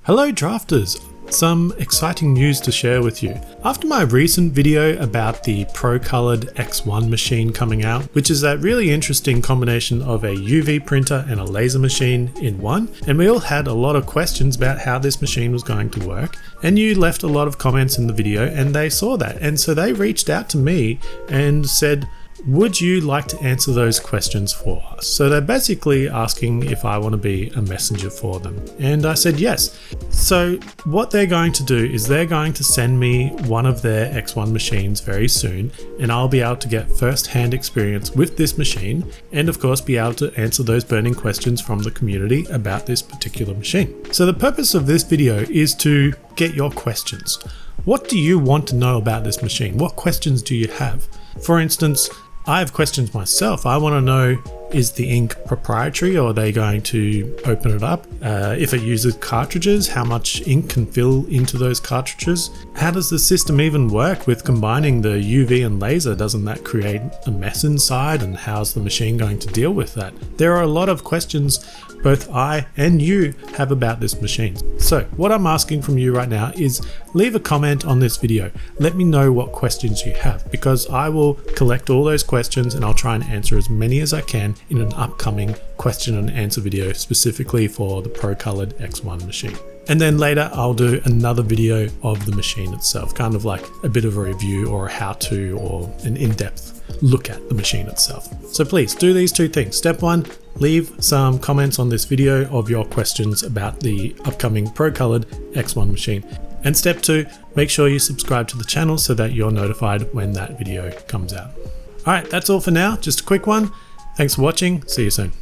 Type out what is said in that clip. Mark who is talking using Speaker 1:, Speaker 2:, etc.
Speaker 1: Hello drafters! Some exciting news to share with you. After my recent video about the Procolored X One machine coming out, which is that really interesting combination of a UV printer and a laser machine in one, and we all had a lot of questions about how this machine was going to work, and you left a lot of comments in the video and they saw that, and so they reached out to me and said, would you like to answer those questions for us? So they're basically asking if I want to be a messenger for them. And I said yes. So what they're going to do is they're going to send me one of their X1 machines very soon, and I'll be able to get first-hand experience with this machine and of course be able to answer those burning questions from the community about this particular machine. So the purpose of this video is to get your questions. What do you want to know about this machine? What questions do you have? For instance, I have questions myself. I want to know, is the ink proprietary or are they going to open it up? If it uses cartridges, how much ink can fill into those cartridges? How does the system even work with combining the UV and laser? Doesn't that create a mess inside, and how's the machine going to deal with that? There are a lot of questions both I and you have about this machine. So what I'm asking from you right now is leave a comment on this video. Let me know what questions you have, because I will collect all those questions and I'll try and answer as many as I can in an upcoming question and answer video specifically for the Procolored X One machine. And then later I'll do another video of the machine itself, kind of like a bit of a review or a how-to or an in-depth look at the machine itself. So please do these two things. Step one, leave some comments on this video of your questions about the upcoming Procolored X One machine. And step two, make sure you subscribe to the channel so that you're notified when that video comes out. All right, that's all for now. Just a quick one. Thanks for watching. See you soon.